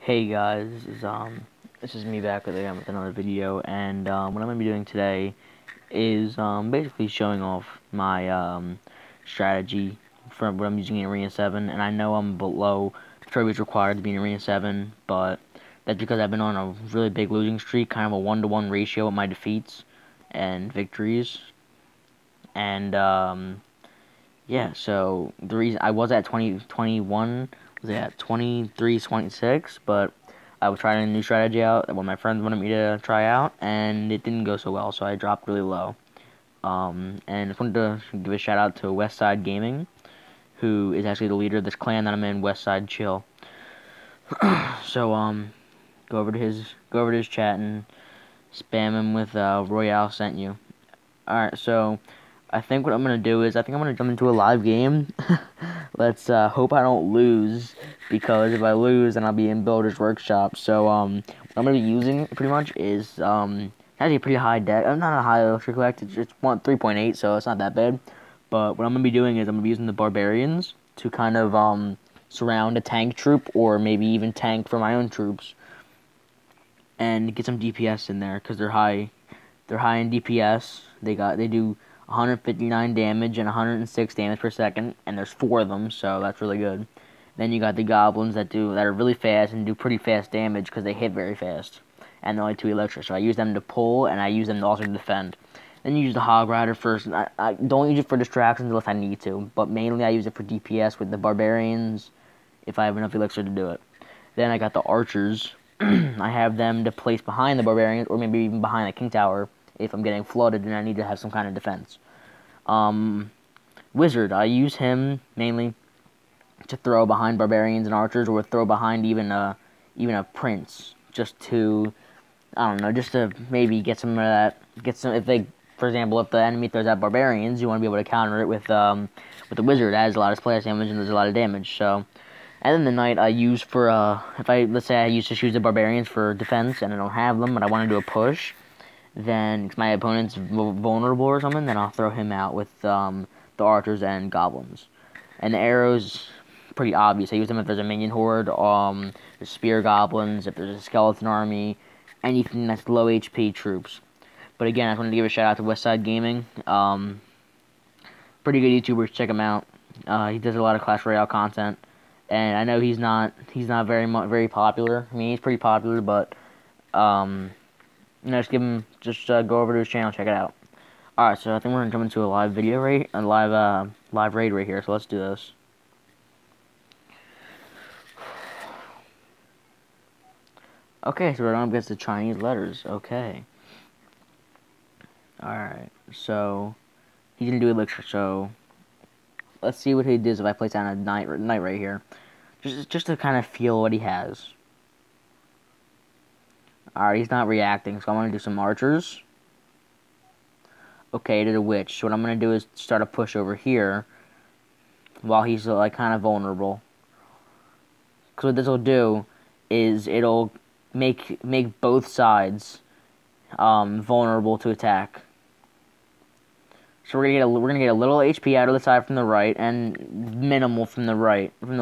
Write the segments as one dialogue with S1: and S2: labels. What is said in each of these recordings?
S1: Hey guys, this is me back again with another video, and what I'm gonna be doing today is basically showing off my strategy for what I'm using in Arena 7. And I know I'm below the trophies required to be in Arena 7, but that's because I've been on a really big losing streak, kind of a 1-to-1 ratio with my defeats and victories. And yeah, so the reason I was at 2021 was at 23-26, but I was trying a new strategy out that one of my friends wanted me to try out, and it didn't go so well, so I dropped really low. And I just wanted to give a shout out to Westside Gaming, who is actually the leader of this clan that I'm in, Westside Chill. So go over to his chat and spam him with Royale sent you. Alright, so I think what I'm going to do is, I think I'm going to jump into a live game. Let's hope I don't lose, because if I lose, then I'll be in Builder's Workshop. So, what I'm going to be using, pretty much, is, actually a pretty high deck. Not a high electric collect, it's 3.8, so it's not that bad. But what I'm going to be doing is, I'm going to be using the Barbarians to kind of, surround a tank troop, or maybe even tank for my own troops. And get some DPS in there, because they're high in DPS. They do 159 damage and 106 damage per second, and there's 4 of them, so that's really good. Then you got the goblins that are really fast and do pretty fast damage because they hit very fast, and they're only 2 electric. So I use them to pull, and I use them to also defend. Then you use the Hog Rider first. I don't use it for distractions unless I need to, but mainly I use it for DPS with the Barbarians if I have enough elixir to do it. Then I got the Archers. I have them to place behind the Barbarians, or maybe even behind the King Tower if I'm getting flooded and I need to have some kind of defense. Wizard, I use him mainly to throw behind Barbarians and Archers, or throw behind even a Prince, just to, I don't know, just to maybe get some of that, if they, for example, if the enemy throws out Barbarians, you want to be able to counter it with the Wizard. It has a lot of splash damage and there's a lot of damage, so. And then the Knight I use for, let's say I used to choose the Barbarians for defense and I don't have them, but I want to do a push, then if my opponent's vulnerable or something, then I'll throw him out with the Archers and Goblins. And the arrows, pretty obvious. I use them if there's a minion horde, there's spear goblins, if there's a skeleton army, anything that's low HP troops. But again, I just wanted to give a shout out to Westside Gaming. Pretty good YouTuber, check him out. He does a lot of Clash Royale content, and I know he's not very popular. I mean, he's pretty popular, but just go over to his channel, check it out. Alright, so I think we're gonna jump into a live video live raid right here, so let's do this. Okay, so we're going up against the Chinese letters, okay. Alright, so he can do elixir, so let's see what he does if I place down a knight right here. Just to kind of feel what he has. Alright, he's not reacting, so I'm going to do some archers. Okay, did a witch. So what I'm going to do is start a push over here while he's, like, kind of vulnerable. Because what this will do is it'll make both sides vulnerable to attack. So we're gonna get a little HP out of the side from the right, and minimal from the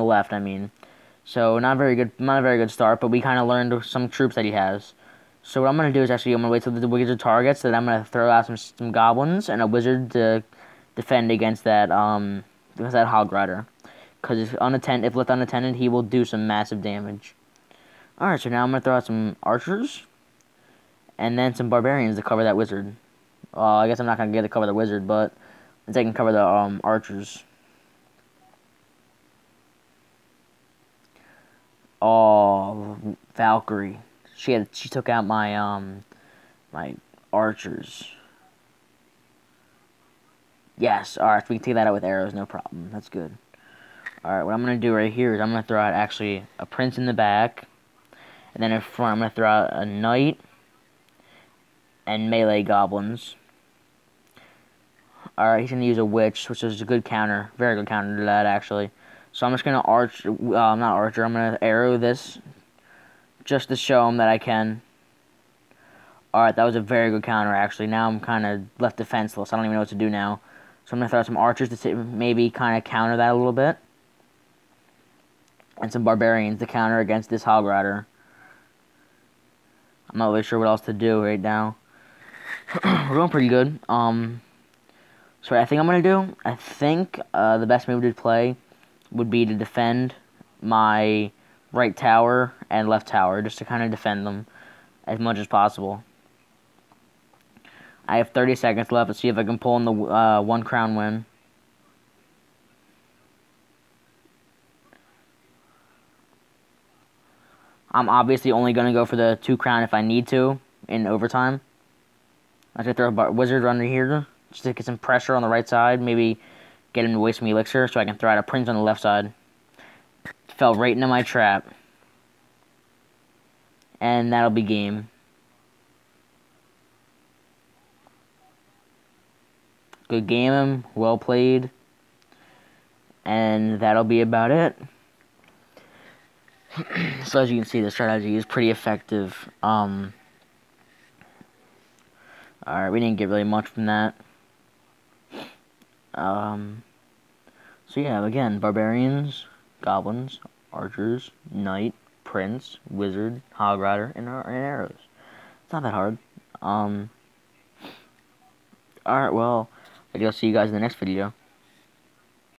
S1: left, I mean. So not a very good start, but we kind of learned some troops that he has. So what I'm going to do is I'm going to wait till the wizard targets, then I'm going to throw out some goblins and a wizard to defend against that Hog Rider. Because if left unattended, he will do some massive damage. Alright, so now I'm going to throw out some archers, and then some barbarians to cover that wizard. I guess I'm not going to get to cover the wizard, but I can cover the archers. Oh, Valkyrie. She took out my my archers. Yes, alright, we can take that out with arrows, no problem. That's good. Alright, what I'm gonna do right here is I'm gonna throw out actually a prince in the back, and then in front I'm gonna throw out a knight and melee goblins. Alright, he's gonna use a witch, which is a good counter, very good counter to that actually. So I'm just gonna I'm gonna arrow this, just to show him that I can. Alright, that was a very good counter, actually. Now I'm kind of left defenseless. I don't even know what to do now. So I'm going to throw some archers to maybe kind of counter that a little bit. And some barbarians to counter against this Hog Rider. I'm not really sure what else to do right now. We're doing pretty good. So what I think I'm gonna do, I think the best move to play would be to defend my right tower and left tower, just to kind of defend them as much as possible. I have 30 seconds left. Let's see if I can pull in the 1 crown win. I'm obviously only going to go for the 2 crown if I need to in overtime. I'm going to throw a wizard under here just to get some pressure on the right side. Maybe get him to waste some elixir so I can throw out a prince on the left side. Fell right into my trap. And that'll be game. Good game, well played. And that'll be about it. So as you can see, the strategy is pretty effective. Alright, we didn't get really much from that. So yeah, again, barbarians, goblins, archers, knight, prince, wizard, hog rider, and arrows. It's not that hard. Alright, well, I guess I'll see you guys in the next video.